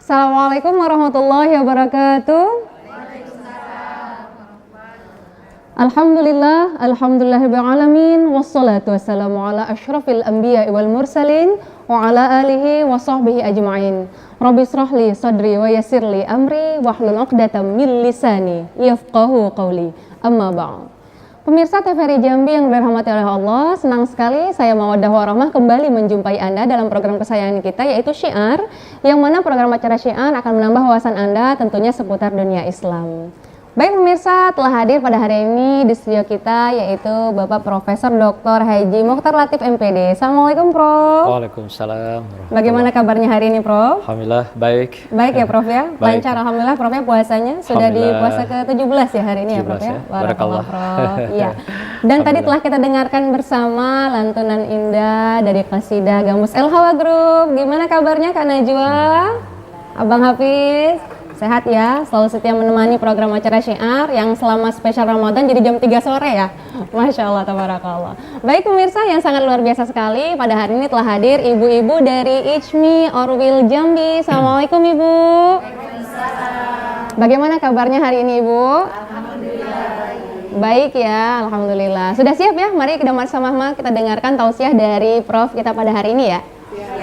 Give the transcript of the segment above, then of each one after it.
Assalamualaikum warahmatullahi wabarakatuh. Alhamdulillahirrahmanirrahim. Wassalatu wassalamu ala ashrafil anbiya wal mursalin wa ala alihi wa sahbihi ajma'in. Rabbi israhli sadri wa yassirli amri wahlul 'uqdatam min lisani yafqahu qawli. Amma ba'd. Pemirsa TVRI Jambi yang dirahmati oleh Allah, senang sekali saya Mawaddah Warahmah kembali menjumpai Anda dalam program kesayangan kita, yaitu Syiar, yang mana program acara Syiar akan menambah wawasan Anda tentunya seputar dunia Islam. Baik pemirsa, telah hadir pada hari ini di studio kita yaitu Bapak Profesor Dr. Haji Mokhtar Latif MPD. Assalamualaikum Prof. Waalaikumsalam. Bagaimana kabarnya hari ini Prof? Alhamdulillah baik. Baik ya Prof ya, Baik. lancar Alhamdulillah Prof ya puasanya. Sudah di puasa ke-17 ya hari ini ya Prof ya. Barakallah. Prof. Iya. Dan tadi telah kita dengarkan bersama lantunan indah dari Qasidah Gambus El Hawa Group. Gimana kabarnya Kak Najwa? Abang Hafiz? Sehat ya, selalu setia menemani program acara Syiar yang selama spesial Ramadan jadi jam 3 sore ya. Masya Allah, tabarakallah. Baik pemirsa yang sangat luar biasa sekali, pada hari ini telah hadir ibu-ibu dari IJMI Orwil Jambi. Assalamualaikum Ibu. Waalaikumsalam. Bagaimana kabarnya hari ini Ibu? Alhamdulillah. Baik ya, Alhamdulillah. Sudah siap ya? Mari kita sama-sama kita dengarkan tausiah dari Prof kita pada hari ini ya.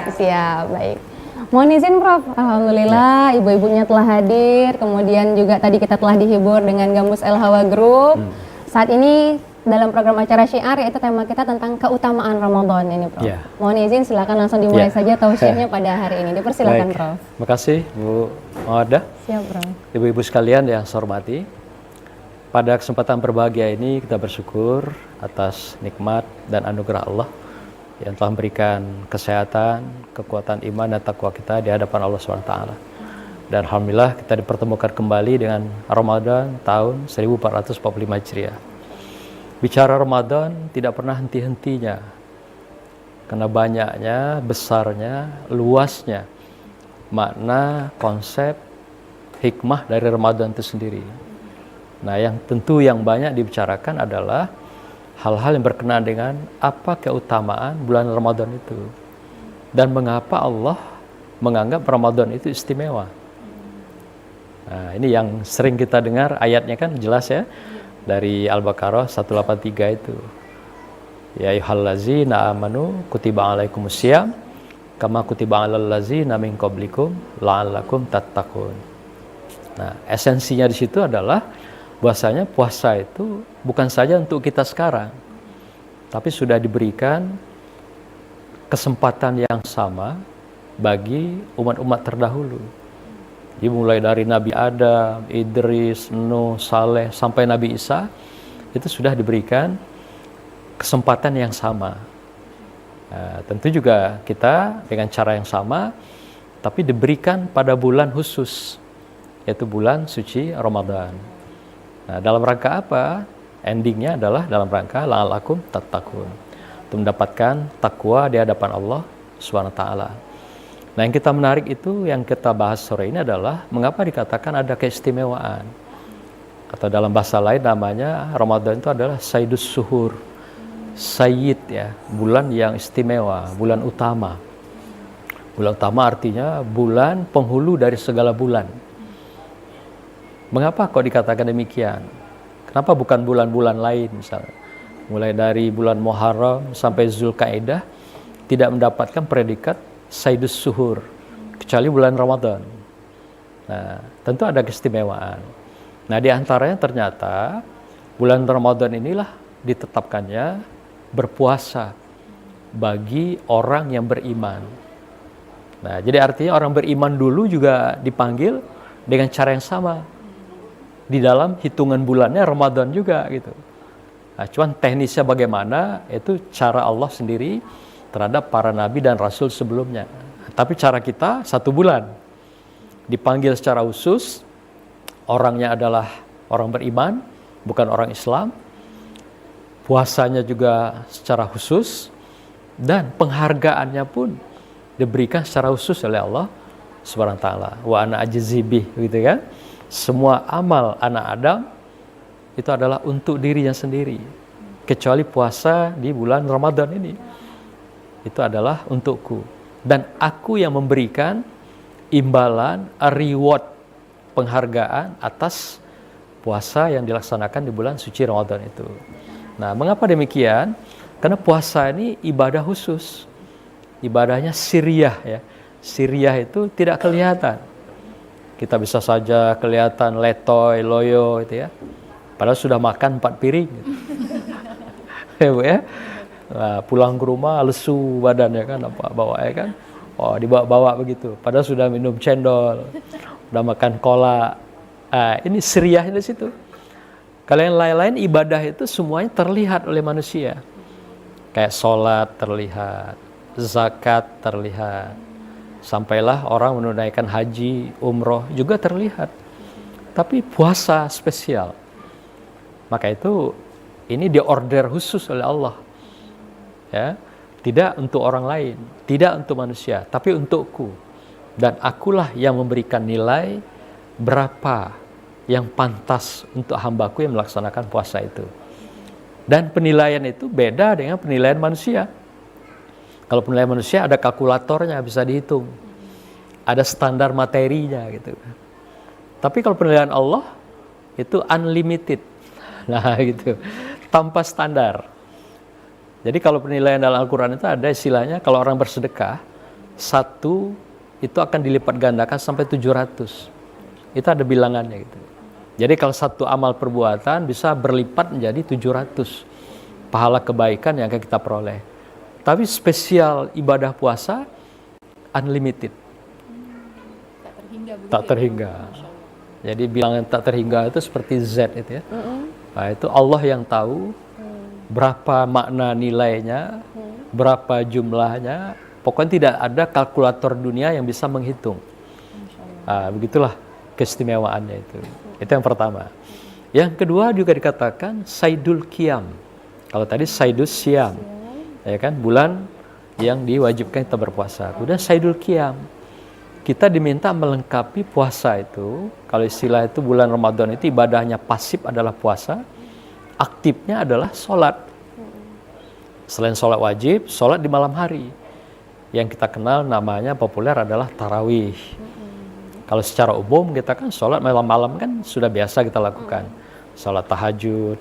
Siap, baik. Mohon izin Prof, Alhamdulillah ibu-ibunya telah hadir, kemudian juga tadi kita telah dihibur dengan Gambus El Hawa Group. Saat ini dalam program acara Syiar yaitu tema kita tentang keutamaan Ramadan ini Prof. Mohon izin silakan langsung dimulai saja tausiahnya pada hari ini, dipersilakan Prof. Terima kasih Bu Mawaddah. Siap Prof. Ibu-ibu sekalian yang saya hormati, pada kesempatan berbahagia ini kita bersyukur atas nikmat dan anugerah Allah yang telah memberikan kesehatan, kekuatan iman dan takwa kita di hadapan Allah SWT. Dan Alhamdulillah kita dipertemukan kembali dengan Ramadan tahun 1445 Hijriah. Bicara Ramadan tidak pernah henti-hentinya, karena banyaknya, besarnya, luasnya makna, konsep, hikmah dari Ramadan itu sendiri. Nah yang tentu yang banyak dibicarakan adalah hal-hal yang berkenaan dengan apa keutamaan bulan Ramadan itu dan mengapa Allah menganggap Ramadan itu istimewa. Nah, ini yang sering kita dengar ayatnya kan jelas ya dari Al-Baqarah 183 itu. Ya ayyuhallazina amanu kutiba alaikumusiyam kama kutiba alal ladzina min qablikum la'allakum tattaqun. Nah, esensinya di situ adalah bahwasanya puasa itu bukan saja untuk kita sekarang, tapi sudah diberikan kesempatan yang sama bagi umat-umat terdahulu. Dimulai dari Nabi Adam, Idris, Nuh, Saleh, sampai Nabi Isa, itu sudah diberikan kesempatan yang sama. Nah, tentu juga kita dengan cara yang sama, tapi diberikan pada bulan khusus, yaitu bulan suci Ramadan. Nah, dalam rangka apa? Endingnya adalah dalam rangka la'allakum tattaqun, untuk mendapatkan takwa di hadapan Allah SWT. Nah, yang kita menarik itu, yang kita bahas sore ini adalah mengapa dikatakan ada keistimewaan, atau dalam bahasa lain namanya Ramadan itu adalah Sayyidus Suhur, Sayyid ya, bulan yang istimewa, bulan utama. Bulan utama artinya bulan penghulu dari segala bulan. Mengapa kok dikatakan demikian? Kenapa bukan bulan-bulan lain misalnya? Mulai dari bulan Muharram sampai Zulkaidah tidak mendapatkan predikat Sayyidus Suhur kecuali bulan Ramadan. Nah, tentu ada keistimewaan. Nah, di antaranya ternyata bulan Ramadan inilah ditetapkannya berpuasa bagi orang yang beriman. Nah, jadi artinya orang beriman dulu juga dipanggil dengan cara yang sama. Di dalam hitungan bulannya Ramadan juga gitu. Nah, cuman teknisnya bagaimana itu cara Allah sendiri terhadap para nabi dan rasul sebelumnya. Tapi cara kita 1 bulan dipanggil secara khusus, orangnya adalah orang beriman, bukan orang Islam. Puasanya juga secara khusus dan penghargaannya pun diberikan secara khusus oleh Allah Subhanahu wa taala. Wa ana ajzibih gitu kan. Semua amal anak Adam itu adalah untuk dirinya sendiri, kecuali puasa di bulan Ramadan ini. Itu adalah untukku. Dan aku yang memberikan imbalan, reward, penghargaan atas puasa yang dilaksanakan di bulan suci Ramadan itu. Nah, mengapa demikian? Karena puasa ini ibadah khusus. Ibadahnya siriyah ya. Siriyah itu tidak kelihatan. Kita bisa saja kelihatan letoy, loyo gitu ya. Padahal sudah makan 4 piring gitu. Ya, Bu ya. Nah, pulang ke rumah lesu badannya kan, apa bawa ya kan. Oh, dibawa-bawa begitu. Padahal sudah minum cendol, udah makan cola. Ini siriyahnya di situ. Kalau yang lain-lain ibadah itu semuanya terlihat oleh manusia. Kayak sholat terlihat, zakat terlihat. Sampailah orang menunaikan haji, umroh juga terlihat. Tapi puasa spesial. Maka itu ini diorder khusus oleh Allah. Ya, tidak untuk orang lain, tidak untuk manusia, tapi untukku. Dan akulah yang memberikan nilai berapa yang pantas untuk hambaku yang melaksanakan puasa itu. Dan penilaian itu beda dengan penilaian manusia. Kalau penilaian manusia ada kalkulatornya, bisa dihitung. Ada standar materinya gitu. Tapi kalau penilaian Allah itu unlimited. Nah gitu, tanpa standar. Jadi kalau penilaian dalam Al-Quran itu ada istilahnya, kalau orang bersedekah, 1 itu akan dilipat gandakan sampai 700. Itu ada bilangannya gitu. Jadi kalau 1 amal perbuatan bisa berlipat menjadi 700 pahala kebaikan yang akan kita peroleh. Tapi spesial ibadah puasa unlimited. Tak terhingga. Jadi bilangan tak terhingga itu seperti Z itu ya. Nah, itu Allah yang tahu berapa makna nilainya, berapa jumlahnya. Pokoknya tidak ada kalkulator dunia yang bisa menghitung. Begitulah keistimewaannya itu. Itu yang pertama. Yang kedua juga dikatakan Saidul Qiyam. Kalau tadi Saidus Syam, ya kan, bulan yang diwajibkan kita berpuasa. Kemudian Saidul Qiyam. Kita diminta melengkapi puasa itu. Kalau istilah itu bulan Ramadan itu ibadahnya pasif adalah puasa, aktifnya adalah sholat. Selain sholat wajib, sholat di malam hari. Yang kita kenal namanya populer adalah tarawih. Kalau secara umum kita kan sholat malam-malam kan sudah biasa kita lakukan. Sholat tahajud,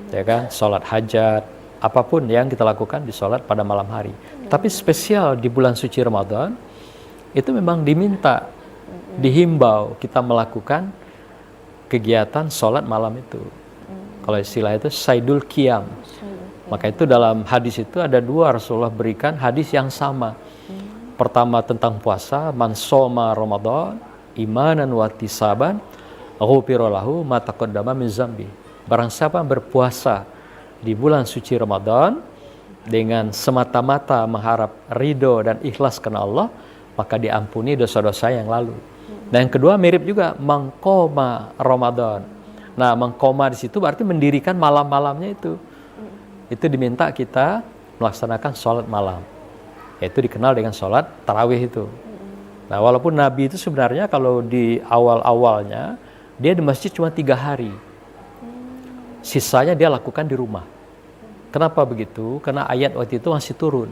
ya kan, sholat hajat, apapun yang kita lakukan di sholat pada malam hari. Tapi spesial di bulan suci Ramadan, itu memang diminta, dihimbau kita melakukan kegiatan sholat malam itu. Kalau istilah itu Saidul Qiyam. Maka itu dalam hadis itu ada 2 Rasulullah berikan hadis yang sama. Pertama tentang puasa, man shoma Ramadan imanan wa ihtisaban ghufira lahu ma taqaddama min dzambi. Barang siapa yang berpuasa di bulan suci Ramadan dengan semata-mata mengharap ridho dan ikhlas karena Allah, maka diampuni dosa-dosa yang lalu. Dan yang kedua mirip juga, mangkoma Ramadan. Nah, mangkoma di situ berarti mendirikan malam-malamnya itu. Itu diminta kita melaksanakan sholat malam. Yaitu dikenal dengan sholat tarawih itu. Nah, walaupun Nabi itu sebenarnya kalau di awal-awalnya, dia di masjid cuma 3 hari. Sisanya dia lakukan di rumah. Kenapa begitu? Karena ayat waktu itu masih turun.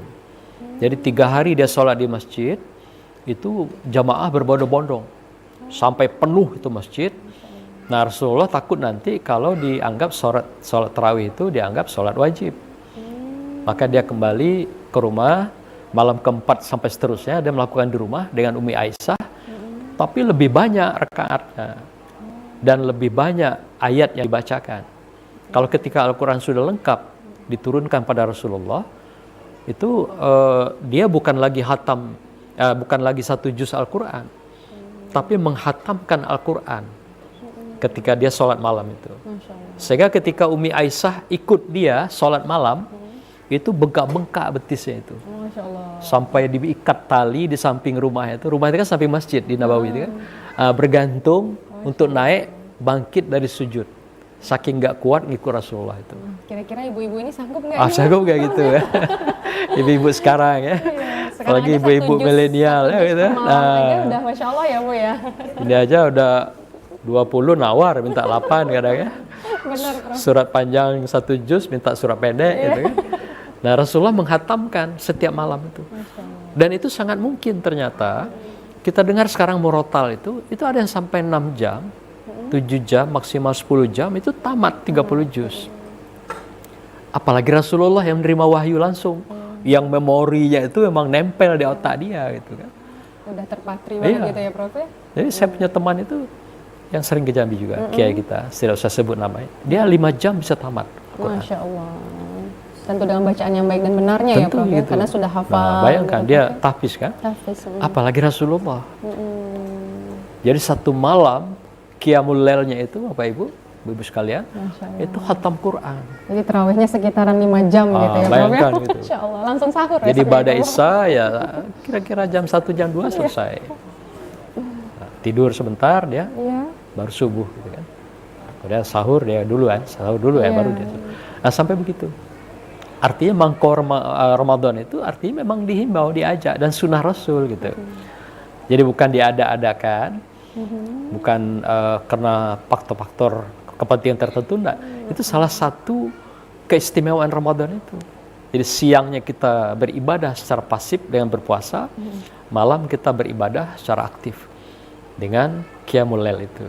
Jadi 3 hari dia sholat di masjid, itu jamaah berbondong-bondong sampai penuh itu masjid. Nah, Rasulullah takut nanti kalau dianggap sholat tarawih itu dianggap sholat wajib. Maka dia kembali ke rumah, malam keempat sampai seterusnya dia melakukan di rumah dengan Umi Aisyah, tapi lebih banyak rakaatnya dan lebih banyak ayat yang dibacakan. Kalau ketika Al-Quran sudah lengkap diturunkan pada Rasulullah, itu dia bukan lagi hatam, bukan lagi 1 juz Al-Quran, tapi menghatamkan Al-Quran ketika dia sholat malam itu. Sehingga ketika Umi Aisyah ikut dia sholat malam, itu bengkak-bengkak betisnya itu. Sampai diikat tali di samping rumah itu kan samping masjid di Nabawi itu kan, bergantung untuk naik bangkit dari sujud. Saking nggak kuat ngikut Rasulullah itu. Kira-kira ibu-ibu ini sanggup nggak? Sanggup nggak gitu ya? Ibu-ibu sekarang ya. Apalagi ibu-ibu milenial ya gitu. Nah, udah Masya Allah ya Bu ya. Ini aja udah 20 nawar minta 8 kadang ya. Benar, surat panjang 1 juz minta surat pendek gitu kan. Nah, Rasulullah menghatamkan setiap malam itu. Dan itu sangat mungkin ternyata kita dengar sekarang murotal itu ada yang sampai 6 jam, 7 jam, maksimal 10 jam, itu tamat 30 juz. Apalagi Rasulullah yang menerima wahyu langsung, yang memorinya itu memang nempel di otak dia gitu kan. Udah terpatri banget gitu ya Prof ya. Jadi saya punya teman itu yang sering ke Jambi juga, kiai kita, tidak usah sebut namanya. Dia 5 jam bisa tamat Quran. Masya Allah. Tentu dengan bacaan yang baik dan benarnya ya Prof ya, karena sudah hafal. Nah, bayangkan gitu, dia tahfiz kan. Apalagi Rasulullah. Jadi satu malam Qiyamul Lailnya itu Bapak Ibu sekalian, itu khatam Quran. Jadi tarawihnya sekitaran 5 jam gitu ya Prof ya. Bayangkan gitu. Masya Allah, langsung sahur. Jadi pada Isya ya kira-kira jam 1 jam 2 selesai. Nah, tidur sebentar dia, baru subuh gitu kan. Kemudian sahur dia dulu kan, baru dia. Nah sampai begitu. Artinya mangkor Ramadan itu artinya memang dihimbau, diajak, dan sunnah Rasul gitu. Jadi bukan diada-adakan, bukan karena faktor-faktor kepentingan tertentu, enggak. Itu salah satu keistimewaan Ramadan itu. Jadi siangnya kita beribadah secara pasif dengan berpuasa, malam kita beribadah secara aktif dengan Qiyamul Lail itu.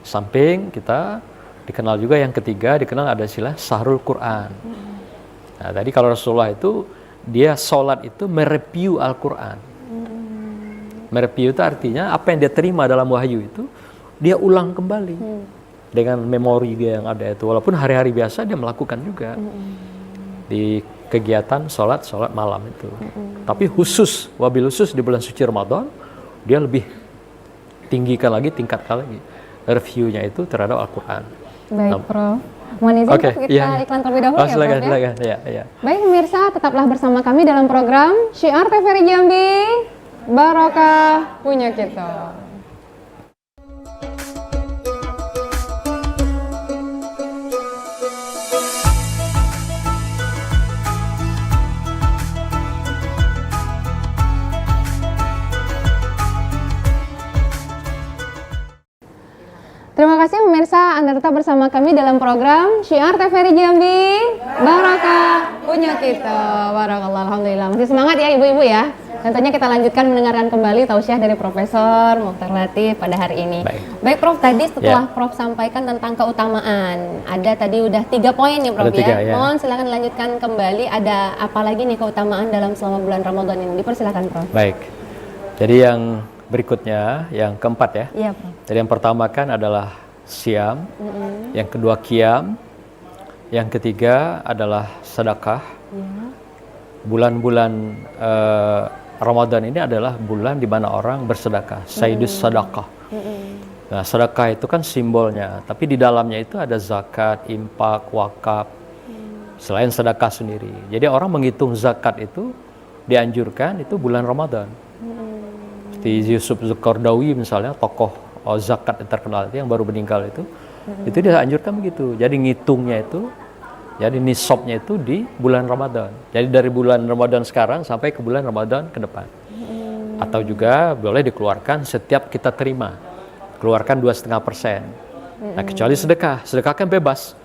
Samping kita dikenal juga yang ketiga, dikenal ada istilah Sahrul Quran. Nah, tadi kalau Rasulullah itu dia sholat itu mereview Al-Quran. Mereview itu artinya apa yang dia terima dalam wahyu itu dia ulang kembali dengan memori dia yang ada itu. Walaupun hari-hari biasa dia melakukan juga di kegiatan sholat malam itu. Tapi wabil khusus di bulan suci Ramadan dia lebih tinggikan lagi, tingkatkan lagi reviewnya itu terhadap Al-Quran. Baik Prof. Mohon izin kita iklan terlebih dahulu ya Prof ya. Baik pemirsa, tetaplah bersama kami dalam program Syiar TVRI Jambi, Barokah punya kita. Terima kasih pemirsa, Anda tetap bersama kami dalam program Syiar TVRI Jambi, Barokah punya kita. Barakallah, alhamdulillah. Masih semangat ya ibu-ibu ya. Tentunya kita lanjutkan mendengarkan kembali tausiah dari Profesor Mokhtar Latif pada hari ini. Baik Prof, tadi setelah Prof sampaikan tentang keutamaan, ada tadi udah 3 poin nih Prof ya. Mohon silakan lanjutkan kembali, ada apa lagi nih keutamaan dalam selama bulan Ramadan ini? Dipersilakan Prof. Baik, jadi yang berikutnya, yang keempat ya. Iya, Prof. Jadi yang pertama kan adalah siam, yang kedua qiyam, yang ketiga adalah sedekah. Bulan-bulan Ramadan ini adalah bulan di mana orang bersedekah, sayyidus sedekah. Nah, sedekah itu kan simbolnya, tapi di dalamnya itu ada zakat, infak, wakaf, selain sedekah sendiri. Jadi orang menghitung zakat itu dianjurkan itu bulan Ramadan. Seperti Yusuf Zukardawi misalnya, tokoh zakat yang terkenal itu yang baru meninggal itu dia anjurkan begitu. Jadi ngitungnya itu, jadi nisabnya itu di bulan Ramadan. Jadi dari bulan Ramadan sekarang sampai ke bulan Ramadan ke depan. Atau juga boleh dikeluarkan setiap kita terima, keluarkan 2,5%. Nah kecuali sedekah kan bebas,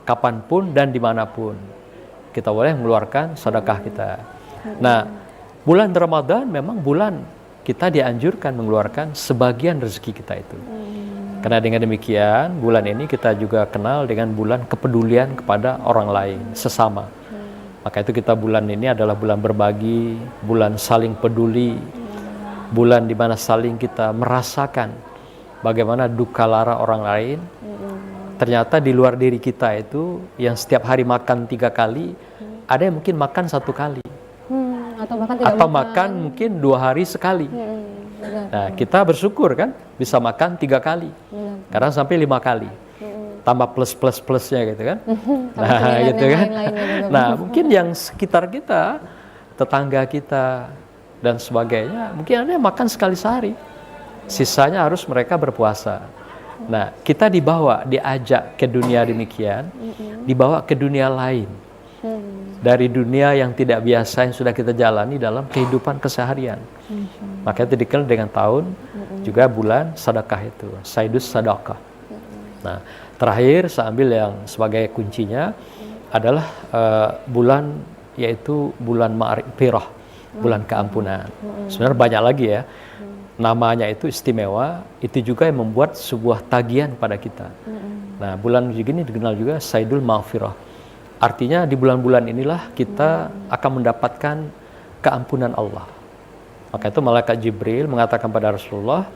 kapanpun dan dimanapun kita boleh mengeluarkan sedekah kita. Nah bulan Ramadan memang bulan kita dianjurkan mengeluarkan sebagian rezeki kita itu. Karena dengan demikian, bulan ini kita juga kenal dengan bulan kepedulian kepada orang lain, sesama. Maka itu bulan ini adalah bulan berbagi, bulan saling peduli, bulan di mana saling kita merasakan bagaimana duka lara orang lain. Ternyata di luar diri kita itu, yang setiap hari makan 3 kali, ada yang mungkin makan 1 kali. Atau makan mungkin 2 hari sekali. Nah kita bersyukur kan bisa makan 3 kali, kadang sampai 5 kali, tambah plusnya gitu kan. Nah gitu kan. Nah mungkin yang sekitar kita, tetangga kita dan sebagainya, mungkin ada yang makan sekali sehari, sisanya harus mereka berpuasa. Nah kita diajak ke dunia demikian, dibawa ke dunia lain. Dari dunia yang tidak biasa yang sudah kita jalani dalam kehidupan keseharian. Maka itu dikenal dengan tahun juga bulan sedekah itu, sayyidus sedekah. Nah, terakhir saya ambil yang sebagai kuncinya adalah bulan, yaitu bulan ma'rifirah, bulan keampunan. Sebenarnya banyak lagi ya. namanya itu istimewa, itu juga yang membuat sebuah tagihan pada kita. Nah, bulan begini dikenal juga Saidul Maghfirah. Artinya di bulan-bulan inilah kita akan mendapatkan keampunan Allah. Maka itu malaikat Jibril mengatakan pada Rasulullah,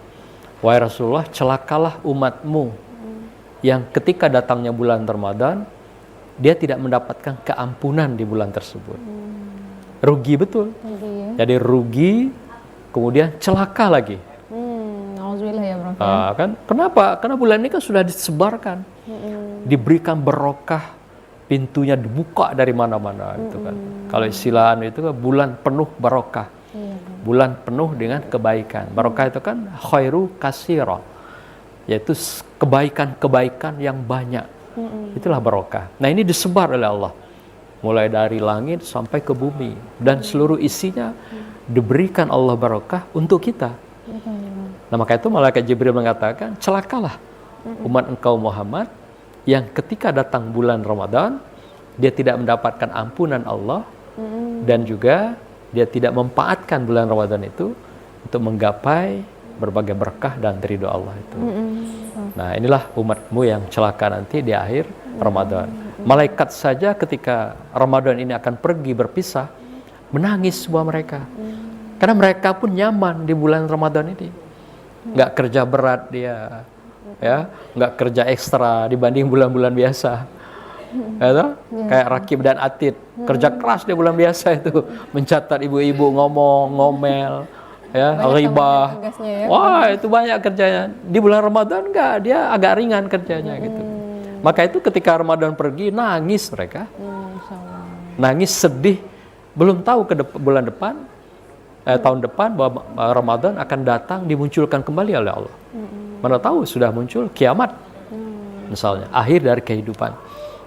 "Wahai Rasulullah, celakalah umatmu yang ketika datangnya bulan Ramadan, dia tidak mendapatkan keampunan di bulan tersebut." Rugi betul. Jadi rugi, kemudian celaka lagi. Alhamdulillah ya Prof. Kan? Kenapa? Karena bulan ini kan sudah disebarkan, diberikan berokah, pintunya dibuka dari mana-mana, gitu kan. Kalau istilah itu kan bulan penuh barokah, bulan penuh dengan kebaikan. Barokah itu kan khairu kasiro, yaitu kebaikan-kebaikan yang banyak. Itulah barokah. Nah, ini disebar oleh Allah, mulai dari langit sampai ke bumi, dan seluruh isinya diberikan Allah barokah untuk kita. Nah, maka itu malaikat Jibril mengatakan, celakalah umat engkau Muhammad yang ketika datang bulan Ramadan, dia tidak mendapatkan ampunan Allah, dan juga dia tidak memanfaatkan bulan Ramadan itu untuk menggapai berbagai berkah dan ridho Allah itu. Nah, inilah umatmu yang celaka nanti di akhir Ramadan. Malaikat saja ketika Ramadan ini akan pergi berpisah, menangis buat mereka. Karena mereka pun nyaman di bulan Ramadan ini. Nggak kerja berat dia, ya, nggak kerja ekstra dibanding bulan-bulan biasa. Ya, kayak Rakib dan Atid, kerja keras di bulan biasa itu, mencatat ibu-ibu ngomong, ngomel, ya, ghibah. Ya. Wah, itu banyak kerjanya. Di bulan Ramadan enggak, dia agak ringan kerjanya gitu. Maka itu ketika Ramadan pergi, nangis mereka. Nangis sedih, belum tahu bulan depan, tahun depan bahwa Ramadan akan datang, dimunculkan kembali oleh Allah. Mana tahu sudah muncul kiamat, misalnya, akhir dari kehidupan.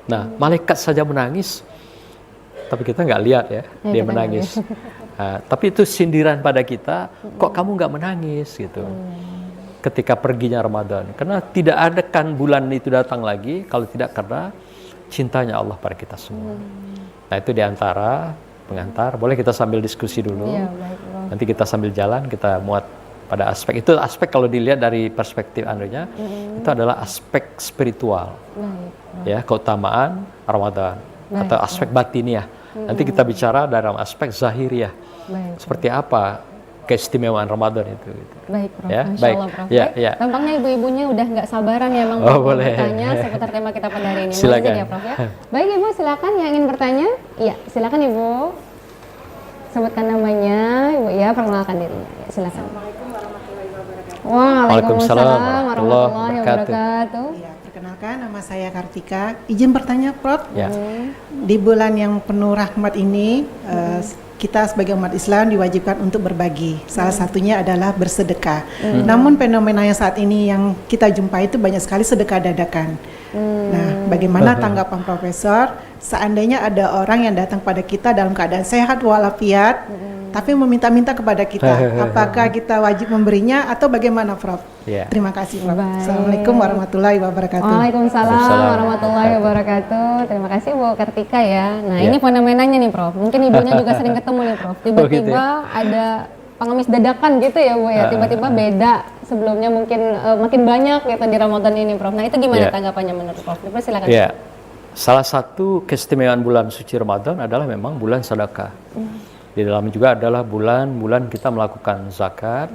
Nah, malaikat saja menangis, tapi kita nggak lihat ya, dia menangis. Tapi itu sindiran pada kita, kok kamu nggak menangis gitu. Ketika perginya Ramadan, karena tidak ada kan bulan itu datang lagi kalau tidak karena cintanya Allah pada kita semua. Nah, itu diantara pengantar. Boleh kita sambil diskusi dulu. Ya, baik, nanti kita sambil jalan kita muat pada aspek itu. Aspek kalau dilihat dari perspektif anunya, itu adalah aspek spiritual. Ya, keutamaan Ramadan atau aspek batiniah. Nanti kita bicara dalam aspek zahiriah. Seperti apa keistimewaan Ramadan itu. Gitu. Baik, Prof. Ya, Masya baik. Allah, Prof. Ya, ya. Tampaknya ibu-ibunya udah nggak sabaran ya, Bang, boleh. bertanya seputar tema kita pada hari ini. Silakan. Ya, Prof, ya. Baik, Ibu, silakan yang ingin bertanya. Iya, silakan Ibu. Sebutkan namanya, Ibu, ya, perkenalkan dirinya. Ya, silakan. Waalaikumsalam warahmatullahi wabarakatuh. Ya, perkenalkan, nama saya Kartika. Izin bertanya, Prof. Ya. Di bulan yang penuh rahmat ini, kita sebagai umat Islam diwajibkan untuk berbagi. Salah satunya adalah bersedekah. Namun fenomena yang saat ini yang kita jumpai itu banyak sekali sedekah dadakan. Nah, bagaimana tanggapan Profesor seandainya ada orang yang datang pada kita dalam keadaan sehat walafiat, tapi meminta-minta kepada kita, apakah kita wajib memberinya atau bagaimana, Prof? Ya. Terima kasih, Prof. Baik. Assalamualaikum warahmatullahi wabarakatuh. Waalaikumsalam warahmatullahi wabarakatuh. Terima kasih Bu Kartika ya. Nah, ini fenomenanya nih, Prof. Mungkin ibunya juga sering ketemu nih, Prof. Tiba-tiba ada pengemis dadakan gitu ya, Bu ya. Tiba-tiba beda. Sebelumnya mungkin makin banyak gitu di Ramadan ini, Prof. Nah, itu gimana tanggapannya menurut Prof? Silakan. Ya. Salah satu keistimewaan bulan suci Ramadan adalah memang bulan sedekah. Di dalam juga adalah bulan-bulan kita melakukan zakat,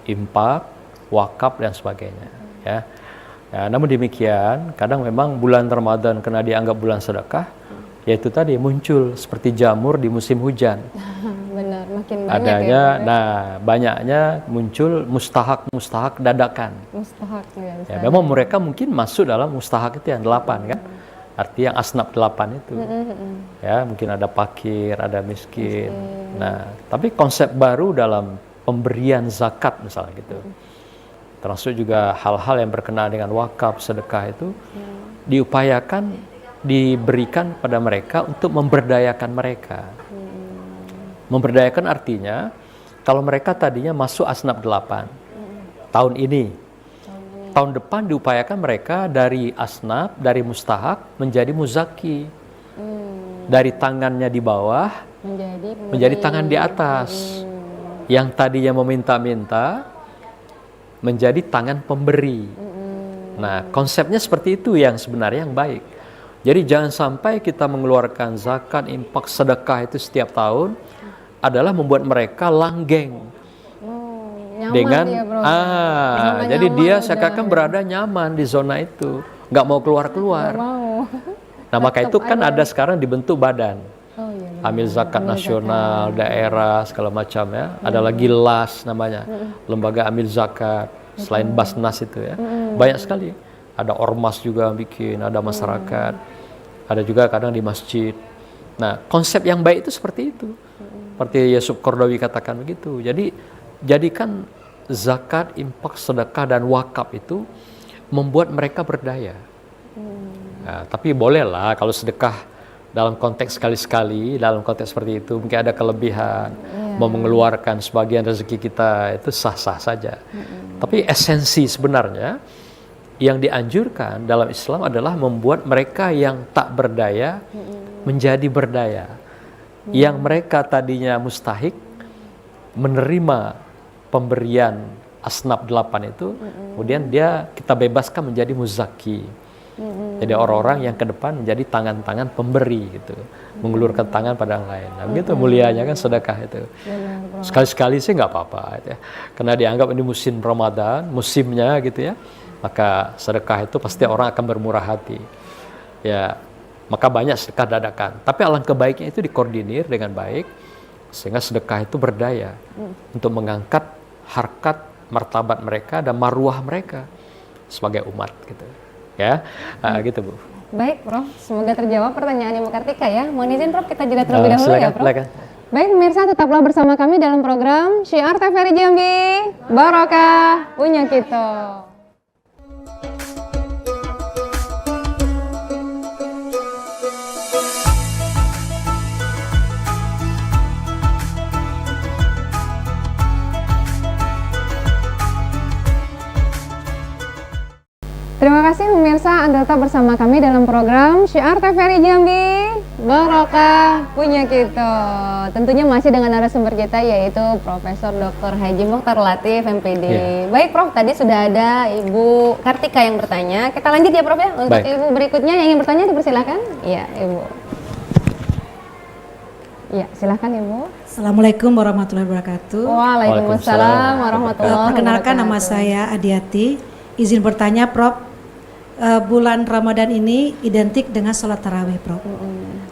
infak, wakaf dan sebagainya. Ya. Ya, namun demikian, kadang memang bulan Ramadan karena dianggap bulan sedekah, yaitu tadi muncul seperti jamur di musim hujan. Benar, makin banyak adanya, ya. nah banyaknya muncul mustahak dadakan. Mustahak ya. Ya, memang mereka mungkin masuk dalam mustahak itu yang 8 kan. Arti yang asnaf 8 itu. Ya, mungkin ada fakir, ada miskin. Nah, tapi konsep baru dalam pemberian zakat misalnya gitu. Termasuk juga hal-hal yang berkenaan dengan wakaf, sedekah itu diupayakan diberikan pada mereka untuk memberdayakan mereka. Memberdayakan artinya kalau mereka tadinya masuk asnaf 8 tahun ini, tahun depan diupayakan mereka dari asnaf, dari mustahak menjadi muzaki. Dari tangannya di bawah menjadi tangan di atas. Yang tadinya meminta-minta menjadi tangan pemberi. Nah, konsepnya seperti itu yang sebenarnya yang baik. Jadi jangan sampai kita mengeluarkan zakat, infak, sedekah itu setiap tahun adalah membuat mereka langgeng. Nyaman Dengan dia, Bro. jadi nyaman dia udah. seakan-akan berada nyaman di zona itu, nggak mau keluar-keluar. Nggak mau. Nah, maka itu kan ada sekarang dibentuk badan. Oh iya. Amil zakat nasional, daerah, segala macam ya. Ada lagi LAS namanya, lembaga amil zakat. Selain Basnas itu ya, banyak sekali. Ada ormas juga bikin, ada masyarakat, ada juga kadang di masjid. Nah, konsep yang baik itu seperti itu. Seperti Yusuf Qaradawi katakan begitu. Jadi jadikan zakat, infak, sedekah dan wakaf itu membuat mereka berdaya. Nah, tapi bolehlah kalau sedekah dalam konteks sekali-sekali, dalam konteks seperti itu mungkin ada kelebihan, mau mengeluarkan sebagian rezeki kita itu sah-sah saja. Tapi esensi sebenarnya yang dianjurkan dalam Islam adalah membuat mereka yang tak berdaya menjadi berdaya. Yang mereka tadinya mustahik menerima pemberian asnaf 8 itu, kemudian kita bebaskan menjadi muzaki. Jadi orang-orang yang ke depan menjadi tangan-tangan pemberi gitu, mengulurkan tangan pada yang lain. Nah, begitu mulianya kan sedekah itu. Sekali-sekali sih nggak apa-apa, gitu ya. Karena dianggap ini musim Ramadan, musimnya gitu ya. Maka sedekah itu pasti orang akan bermurah hati. Ya, maka banyak sedekah dadakan. Tapi alangkah baiknya itu dikoordinir dengan baik sehingga sedekah itu berdaya untuk mengangkat harkat, martabat mereka dan marwah mereka sebagai umat gitu. Ya, gitu Bu. Baik, Prof. Semoga terjawab pertanyaan Ibu Kartika ya. Mohon izin, Prof, kita jeda terlebih dahulu ya, Prof. Silakan. Baik, pemirsa, tetaplah bersama kami dalam program Syiar TVRI Jambi, Barokah Punya Kita. Terima kasih pemirsa, Anda tetap bersama kami dalam program Syiar TVRI Jambi, Barokah Punya Kita. Tentunya masih dengan narasumber kita yaitu Profesor Dr. Haji Mokhtar Latif, MPD. Baik Prof, tadi sudah ada Ibu Kartika yang bertanya. Kita lanjut ya Prof ya, untuk Ibu berikutnya yang ingin bertanya dipersilakan. Iya Ibu. Ya, silakan Ibu. Assalamualaikum warahmatullahi wabarakatuh. Waalaikumsalam warahmatullahi wabarakatuh. Perkenalkan, nama saya Adiati. Izin bertanya, Prof. Bulan Ramadan ini identik dengan sholat tarawih, Prof.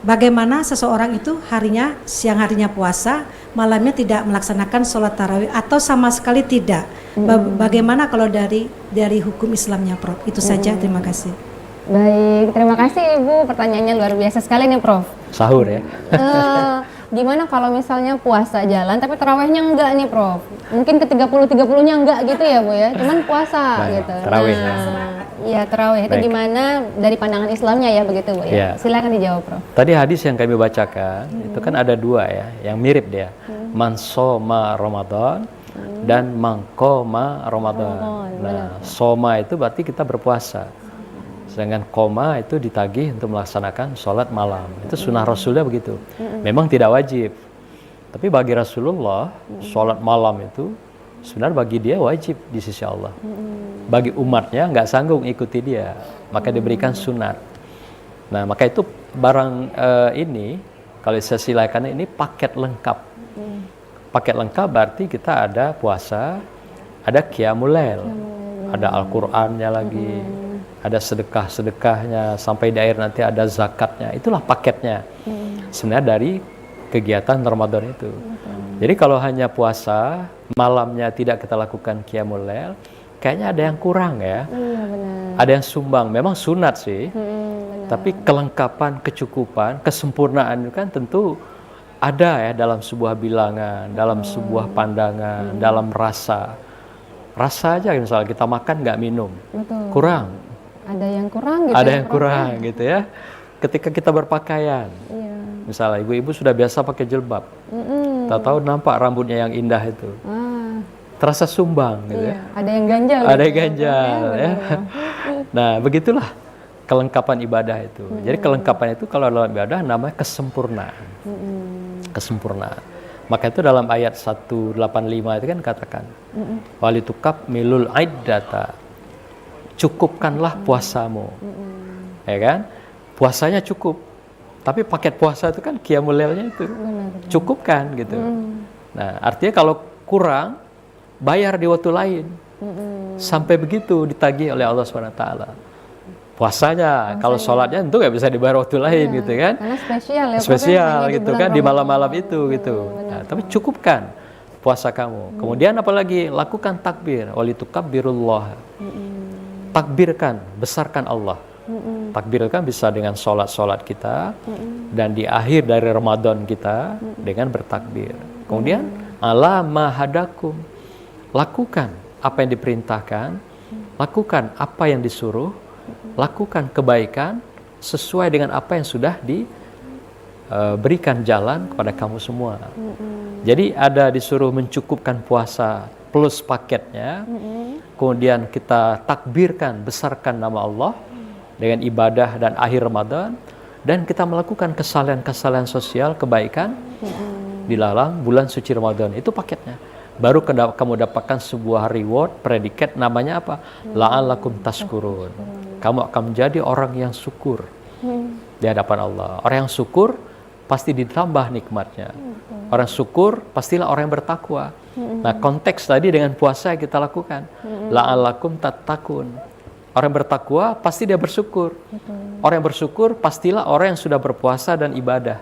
Bagaimana seseorang itu siang harinya puasa, malamnya tidak melaksanakan sholat tarawih atau sama sekali tidak? Bagaimana kalau dari hukum Islamnya, Prof? Itu saja. Terima kasih. Baik, terima kasih Ibu. Pertanyaannya luar biasa sekali nih, Prof. Sahur ya. Gimana kalau misalnya puasa jalan tapi tarawihnya enggak nih, Prof? Mungkin ke 30-30-nya enggak gitu ya, Bu ya. Cuman puasa gitu. Tarawihnya. Iya, tarawih itu gimana dari pandangan Islamnya ya begitu, Bu ya. Silakan dijawab, Prof. Tadi hadis yang kami bacakan itu kan ada dua ya, yang mirip dia. Man soma Ramadan dan mangkoma Ramadan. Nah, soma itu berarti kita berpuasa. Sedangkan koma itu ditagih untuk melaksanakan sholat malam. Itu sunnah Rasulnya begitu. Memang tidak wajib. Tapi bagi Rasulullah, sholat malam itu sebenarnya bagi dia wajib di sisi Allah. Bagi umatnya nggak sanggup ikuti dia, maka diberikan sunat. Nah, maka itu barang ini, kalau saya silakan ini paket lengkap. Paket lengkap berarti kita ada puasa, ada qiyamul lail, ada Al-Qur'annya lagi, ada sedekah-sedekahnya, sampai di akhir nanti ada zakatnya. Itulah paketnya sebenarnya dari kegiatan Ramadan itu. Jadi kalau hanya puasa, malamnya tidak kita lakukan qiyamul lail, kayaknya ada yang kurang ya. Iya, benar. Ada yang sumbang, memang sunat sih. Tapi kelengkapan, kecukupan, kesempurnaan itu kan tentu ada ya dalam sebuah bilangan, dalam sebuah pandangan, dalam rasa. Rasa aja misalnya kita makan nggak minum, kurang. Ada yang kurang gitu. Ada ya, yang Prof? kurang gitu ya. Ketika kita berpakaian, misalnya ibu-ibu sudah biasa pakai jilbab, tahu nampak rambutnya yang indah itu, terasa sumbang gitu ya. Ada yang ganjal. Ada yang ganjal ya. Nah, begitulah kelengkapan ibadah itu. Jadi kelengkapan itu kalau dalam ibadah namanya kesempurnaan. Kesempurnaan. Maka itu dalam ayat 185 itu kan katakan, walitukab milul iddata, cukupkanlah puasamu, ya kan? Puasanya cukup, tapi paket puasa itu kan qiyamul lailnya itu cukupkan gitu. Nah, artinya kalau kurang, bayar di waktu lain. Sampai begitu ditagih oleh Allah SWT. Puasanya, kalau sholatnya tentu nggak bisa dibayar waktu lain gitu kan. Karena spesial ya. Spesial Prof, gitu kan, di malam-malam itu gitu. Nah, tapi cukupkan puasa kamu. Kemudian apalagi, lakukan takbir. Walitukabbirullah. Takbirkan, besarkan Allah. Takbir kan bisa dengan sholat-sholat kita, dan di akhir dari Ramadan kita dengan bertakbir. Kemudian ala mahadakum, lakukan apa yang diperintahkan, lakukan apa yang disuruh, lakukan kebaikan sesuai dengan apa yang sudah diberikan jalan kepada kamu semua. Jadi ada disuruh mencukupkan puasa plus paketnya, kemudian kita takbirkan, besarkan nama Allah dengan ibadah dan akhir Ramadan, dan kita melakukan kesalahan-kesalahan sosial, kebaikan di dalam bulan suci Ramadan. Itu paketnya. Baru kamu dapatkan sebuah reward, predikat, namanya apa? La'allakum tashkurun. Kamu akan menjadi orang yang syukur di hadapan Allah. Orang yang syukur pasti ditambah nikmatnya. Orang syukur pastilah orang yang bertakwa. Nah, konteks tadi dengan puasa yang kita lakukan. La'allakum tattaqun. Orang yang bertakwa pasti dia bersyukur. Orang yang bersyukur pastilah orang yang sudah berpuasa dan ibadah.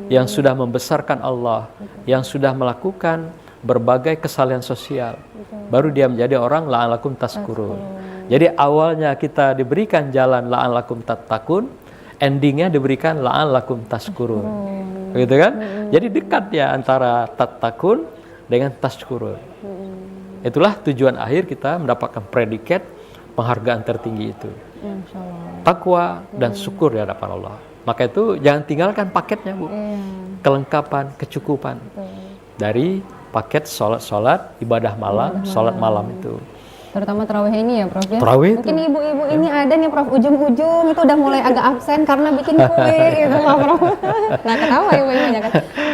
Yang sudah membesarkan Allah, yang sudah melakukan berbagai kesalahan sosial. Baru dia menjadi orang la'allakum tashkurun. Jadi awalnya kita diberikan jalan la'allakum tattaqun, endingnya diberikan la'allakum tashkurun. Begitu kan? Jadi dekat ya antara tattaqun dengan tashkurun. Itulah tujuan akhir kita mendapatkan predikat penghargaan tertinggi itu. Takwa dan syukur di hadapan Allah. Maka itu jangan tinggalkan paketnya, Bu. Kelengkapan, kecukupan dari paket sholat ibadah malam, sholat malam itu. Terutama tarawih ini ya, Prof ya. Tarawih mungkin ibu-ibu ini ada nih, Prof, ujung-ujung itu udah mulai agak absen karena bikin kue gitu loh, Prof. Nah, kenapa ibu-ibunya kan?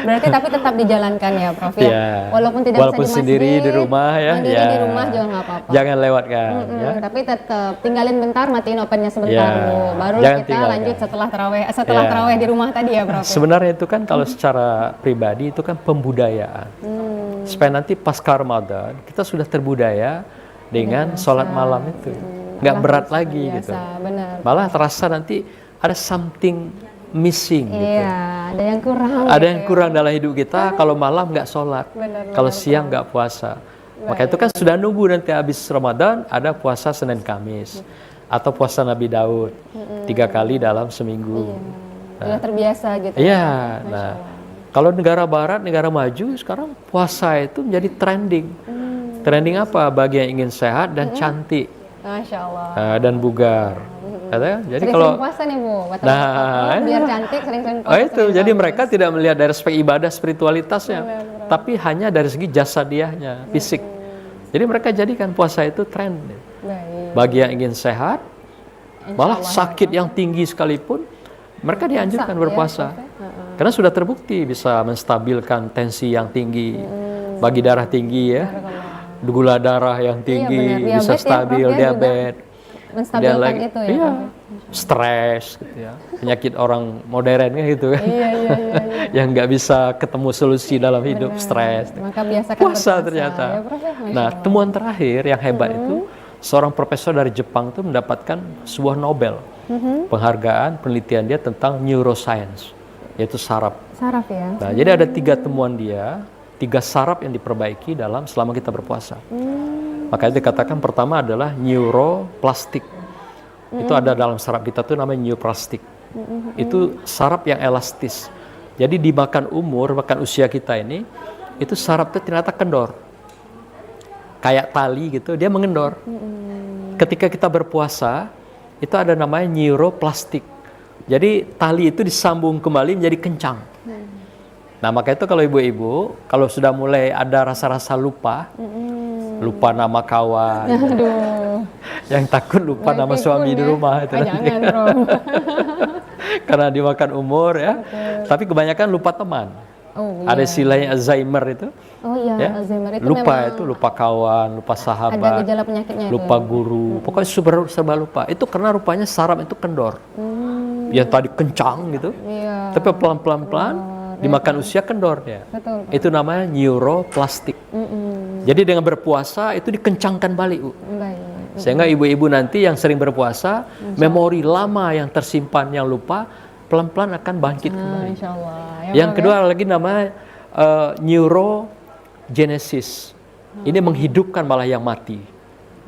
Berarti tapi tetap dijalankan ya, Prof ya. Walaupun tidak bisa di masjid, sendiri di rumah ya. Mandiri di rumah juga nggak apa-apa. Jangan lewatkan ya. Tapi tetap tinggalin bentar, matiin opennya sebentar, Bu. Baru Jangan kita tinggalkan. lanjut setelah tarawih di rumah tadi ya, Prof. Sebenarnya itu kan kalau secara pribadi itu kan pembudayaan. Supaya nanti pasca Ramadan kita sudah terbudaya dengan sholat malam itu, nggak berat lagi gitu. Benar. Malah terasa nanti ada something missing gitu. Iya, ada yang kurang. Ada yang kurang dalam hidup kita kalau malam nggak sholat, kalau siang nggak puasa. Maka itu kan sudah nunggu nanti habis Ramadan ada puasa Senin Kamis atau puasa Nabi Daud 3 kali dalam seminggu. Sudah terbiasa gitu. Iya, nah kalau negara Barat, negara maju sekarang puasa itu menjadi trending. Trending apa? Bagi yang ingin sehat dan cantik. Masya Allah. Dan bugar. Jadi sering kalau puasa nih, Bu. Biar cantik sering-sering puasa. Oh itu, jadi mereka tidak melihat dari aspek ibadah spiritualitasnya, tapi hanya dari segi jasadiahnya, fisik. Jadi mereka jadikan puasa itu tren. Bagi yang ingin sehat, malah sakit yang tinggi sekalipun, mereka dianjurkan berpuasa. Karena sudah terbukti bisa menstabilkan tensi yang tinggi, bagi darah tinggi ya. Gula darah yang tinggi, bisa stabil, diabetes, menstabilkan itu ya. Iya, stres gitu ya, penyakit orang modern gitu kan, yang nggak bisa ketemu solusi dalam hidup, stres. Maka biasakan puasa ternyata. Ya, Prof, ya? Nah, temuan terakhir yang hebat itu, seorang profesor dari Jepang itu mendapatkan sebuah Nobel, penghargaan penelitian dia tentang neuroscience, yaitu saraf. Saraf ya. Nah, jadi ada 3 temuan dia. 3 saraf yang diperbaiki dalam selama kita berpuasa. Makanya dikatakan pertama adalah neuroplastik. Itu ada dalam saraf kita tuh namanya neuroplastik. Itu saraf yang elastis. Jadi dimakan umur, makan usia kita ini, itu saraf itu ternyata kendor. Kayak tali gitu, dia mengendor. Ketika kita berpuasa, itu ada namanya neuroplastik. Jadi tali itu disambung kembali menjadi kencang. Nah, maka itu kalau ibu-ibu, kalau sudah mulai ada rasa-rasa lupa, lupa nama kawan, yang takut lupa nama suami di rumah, itu jangan, Bro. karena dimakan umur ya. Tapi kebanyakan lupa teman. Oh, Ada iya. istilahnya Alzheimer itu. Oh iya, Ya. Alzheimer itu Lupa memang itu, lupa kawan, lupa ada sahabat, gejala penyakitnya lupa itu. guru, pokoknya serba lupa. Itu karena rupanya saraf itu kendor. Yang tadi kencang gitu, Iya. tapi pelan-pelan dimakan usia kendor ya. Betul, Pak. Itu namanya neuroplastik. Jadi dengan berpuasa itu dikencangkan balik, Bu. Baik. Sehingga ibu-ibu nanti yang sering berpuasa, memori lama yang tersimpan yang lupa pelan-pelan akan bangkit kembali. Insya Allah. Ya, Yang Prof, kedua lagi namanya neurogenesis. Ini menghidupkan malah yang mati.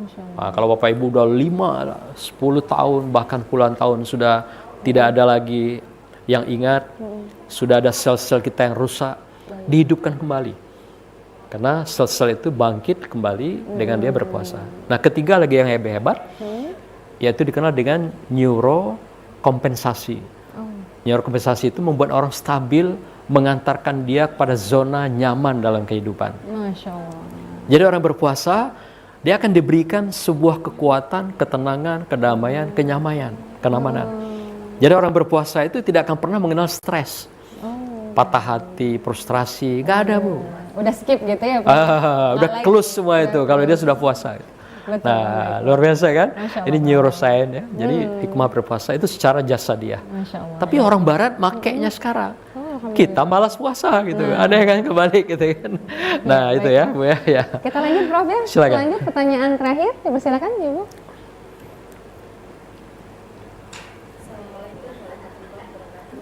Insya Allah. Nah, kalau Bapak Ibu udah 5, 10 tahun bahkan puluhan tahun sudah tidak ada lagi yang ingat, sudah ada sel-sel kita yang rusak, dihidupkan kembali. Karena sel-sel itu bangkit kembali dengan dia berpuasa. Nah, ketiga lagi yang hebat, yaitu dikenal dengan neurokompensasi. Neurokompensasi itu membuat orang stabil, mengantarkan dia kepada zona nyaman dalam kehidupan. Masya Allah. Jadi orang berpuasa, dia akan diberikan sebuah kekuatan, ketenangan, kedamaian, kenyamanan. Jadi orang berpuasa itu tidak akan pernah mengenal stres, patah hati, frustrasi, nggak ada, Bu. Udah skip gitu ya, Pak? Udah close semua itu kalau dia sudah puasa. Betul. Nah, luar biasa kan? Masya Ini neuroscience ya. Jadi hikmah berpuasa itu secara jasadiah. Masya Allah. Tapi orang barat makainya sekarang. Kita malas puasa gitu. Ada yang kan kebalik gitu kan. Nah, itu ya, Bu ya. Ya. Kita lanjut, Prof ya. Silakan. Lanjut pertanyaan terakhir. Silakan, Ibu.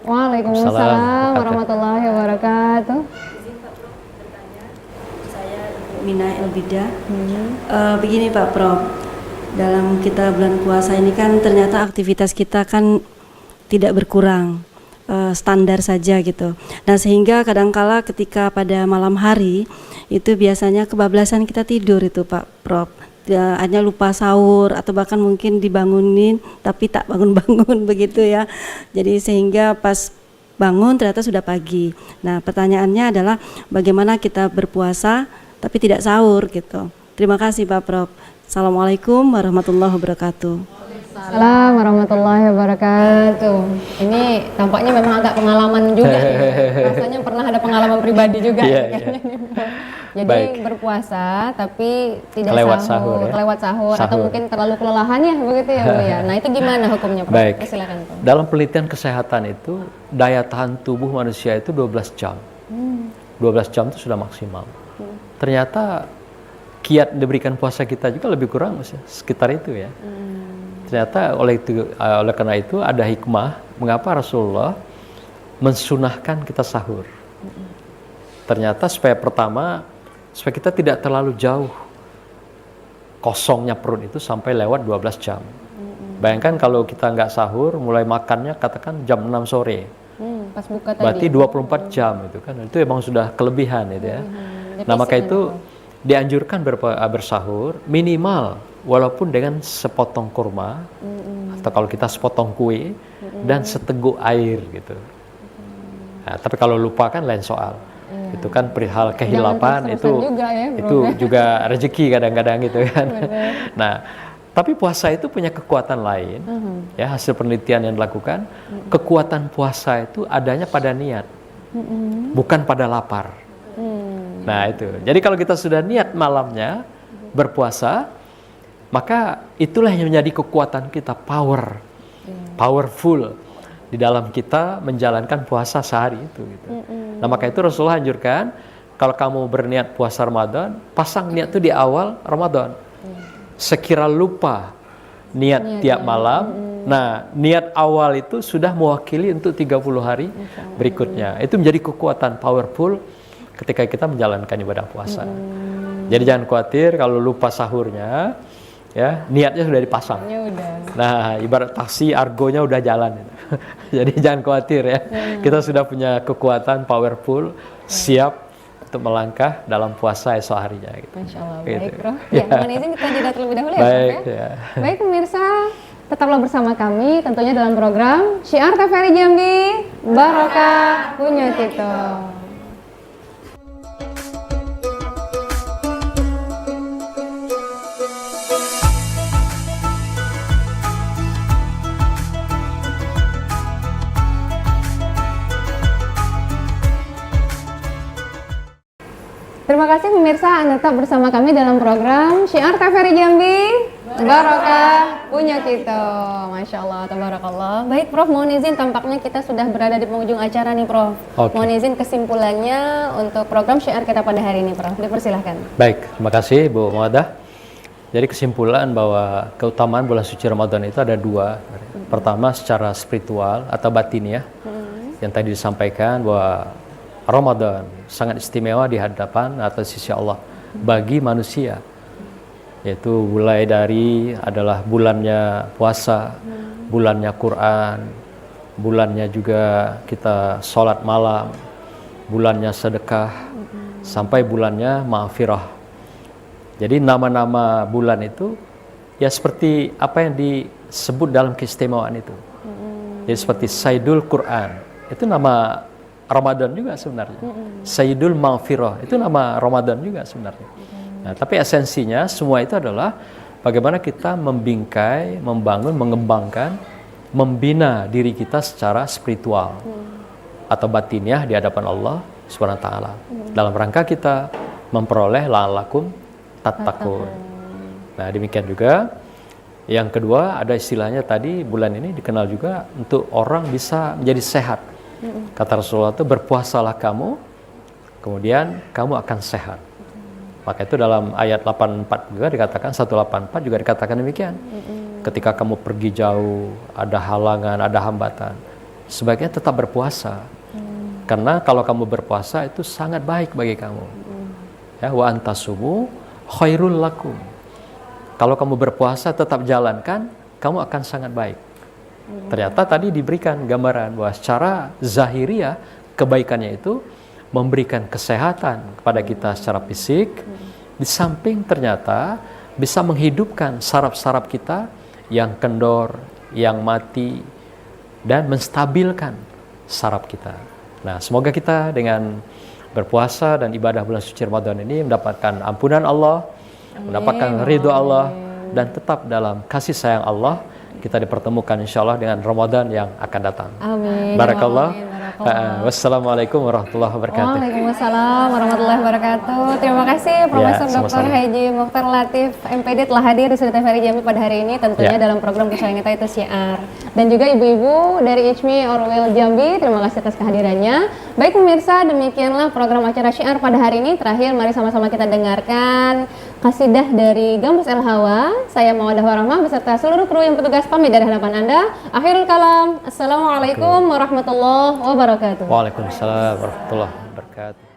Waalaikumsalam Waalaikumsalam warahmatullahi wabarakatuh. Saya Mina Elbida. Begini Pak Prof, dalam kita bulan puasa ini kan ternyata aktivitas kita kan tidak berkurang, standar saja gitu. Nah sehingga kadangkala ketika pada malam hari itu biasanya kebablasan kita tidur itu Pak Prof. Ya, hanya lupa sahur atau bahkan mungkin dibangunin tapi tak bangun-bangun begitu ya. Jadi sehingga pas bangun ternyata sudah pagi. Nah pertanyaannya adalah bagaimana kita berpuasa tapi tidak sahur gitu. Terima kasih Pak Prof. Assalamualaikum warahmatullahi wabarakatuh. Assalamualaikum warahmatullahi wabarakatuh. Ini tampaknya memang agak pengalaman juga nih. Rasanya pernah ada pengalaman pribadi juga. Iya, kayaknya nih, Prof. Jadi Baik. berpuasa tapi tidak Kelewat sahur, sahur, ya. kelewat sahur, atau Sahur. mungkin terlalu kelelahan ya begitu ya, Bu ya. Nah, itu gimana hukumnya, Prof? Baik. Silakan, Prof. Dalam penelitian kesehatan itu daya tahan tubuh manusia itu 12 jam. 12 jam itu sudah maksimal. Ternyata kiat diberikan puasa kita juga lebih kurang sekitar itu ya. Ternyata oleh karena itu ada hikmah mengapa Rasulullah mensunahkan kita sahur. Ternyata supaya kita tidak terlalu jauh kosongnya perut itu sampai lewat 12 jam. Bayangkan kalau kita nggak sahur, mulai makannya katakan jam 6 sore. Pas buka tadi. Berarti 24 jam itu kan. Itu emang sudah kelebihan itu ya. Nah, maka itu dianjurkan bersahur minimal walaupun dengan sepotong kurma atau kalau kita sepotong kue dan seteguk air gitu. Nah, tapi kalau lupa kan lain soal. Itu kan perihal kehilapan, itu juga ya, Bro. itu juga rezeki kadang-kadang gitu kan. Nah, tapi puasa itu punya kekuatan lain. Ya, hasil penelitian yang dilakukan, kekuatan puasa itu adanya pada niat. Bukan pada lapar. Nah, itu. Jadi kalau kita sudah niat malamnya berpuasa, maka itulah yang menjadi kekuatan kita, powerful di dalam kita menjalankan puasa sehari itu gitu. Nah, maka itu Rasulullah anjurkan kalau kamu berniat puasa Ramadan, pasang niat itu di awal Ramadan. Sekira lupa niat tiap malam, nah niat awal itu sudah mewakili untuk 30 hari berikutnya. Itu menjadi kekuatan powerful ketika kita menjalankan ibadah puasa. Jadi jangan khawatir kalau lupa sahurnya, ya niatnya sudah dipasang. Ya udah. Nah, ibarat taksi argonya udah jalan. Jadi jangan khawatir ya. Kita sudah punya kekuatan powerful, siap untuk melangkah dalam puasa esok harinya. Gitu. Masya Allah, Gitu. baik Bro. Ya, mohon izin kita jeda terlebih dahulu ya, Baik, Prof, ya. ya. Baik pemirsa, tetaplah bersama kami tentunya dalam program Syiar TVRI Jambi, Barokah Punya Tito. Terima kasih pemirsa, Anda tetap bersama kami dalam program Syiar TVRI Jambi. Barokah punya kita. Masya Allah, tabarakallah. Baik Prof, mohon izin, tampaknya kita sudah berada di penghujung acara nih Prof. Oke. Mohon izin kesimpulannya untuk program Syiar kita pada hari ini Prof. Dipersilahkan. Baik, terima kasih Bu Muadah. Jadi kesimpulan bahwa keutamaan bulan suci Ramadan itu ada dua. Pertama secara spiritual atau batiniah, yang tadi disampaikan bahwa Ramadan sangat istimewa di hadapan atau sisi Allah bagi manusia. Yaitu mulai dari adalah bulannya puasa, bulannya Quran, bulannya juga kita sholat malam, bulannya sedekah, sampai bulannya ma'firah. Jadi nama-nama bulan itu ya seperti apa yang disebut dalam keistimewaan itu. Jadi seperti Sayyidul Quran, itu nama Ramadan juga sebenarnya. Sayyidul Ma'firah, itu nama Ramadan juga sebenarnya. Nah, tapi esensinya semua itu adalah bagaimana kita membingkai, membangun, mengembangkan, membina diri kita secara spiritual atau batiniah di hadapan Allah Subhanahu wa taala. Dalam rangka kita memperoleh la'allakum tattaqun. Nah, demikian juga yang kedua ada istilahnya tadi, bulan ini dikenal juga untuk orang bisa menjadi sehat. Kata Rasulullah itu, berpuasalah kamu, kemudian kamu akan sehat. Maka itu dalam ayat 84 juga dikatakan, 184 juga dikatakan demikian. Ketika kamu pergi jauh, ada halangan, ada hambatan, sebaiknya tetap berpuasa. Karena kalau kamu berpuasa itu sangat baik bagi kamu. Ya, wa antasumu khairul lakum. Kalau kamu berpuasa tetap jalankan, kamu akan sangat baik. Ternyata tadi diberikan gambaran bahwa secara zahiriah kebaikannya itu memberikan kesehatan kepada kita secara fisik, di samping ternyata bisa menghidupkan saraf-saraf kita yang kendor, yang mati, dan menstabilkan saraf kita. Nah, semoga kita dengan berpuasa dan ibadah bulan suci Ramadan ini mendapatkan ampunan Allah, mendapatkan ridho Allah, dan tetap dalam kasih sayang Allah. Kita dipertemukan insya Allah dengan Ramadan yang akan datang. Amin. Barakallah. Amin. Wassalamualaikum warahmatullahi wabarakatuh. Waalaikumsalam warahmatullahi wabarakatuh. Terima kasih Profesor Dr. sama-sama. Haji Mokhtar Latif MPD telah hadir di Studio TVRI Jambi pada hari ini, tentunya Ya. dalam program kesayangan kita itu Syiar. Dan juga ibu-ibu dari ICMI Orwell Jambi, terima kasih atas kehadirannya. Baik pemirsa, demikianlah program acara Syiar pada hari ini. Terakhir mari sama-sama kita dengarkan kasidah dari Gambus El Hawa. Saya Mawadah Warahmah beserta seluruh kru yang bertugas pamit dari hadapan Anda. Akhirul kalam. Assalamualaikum warahmatullahi wabarakatuh. Waalaikumsalam warahmatullahi wabarakatuh.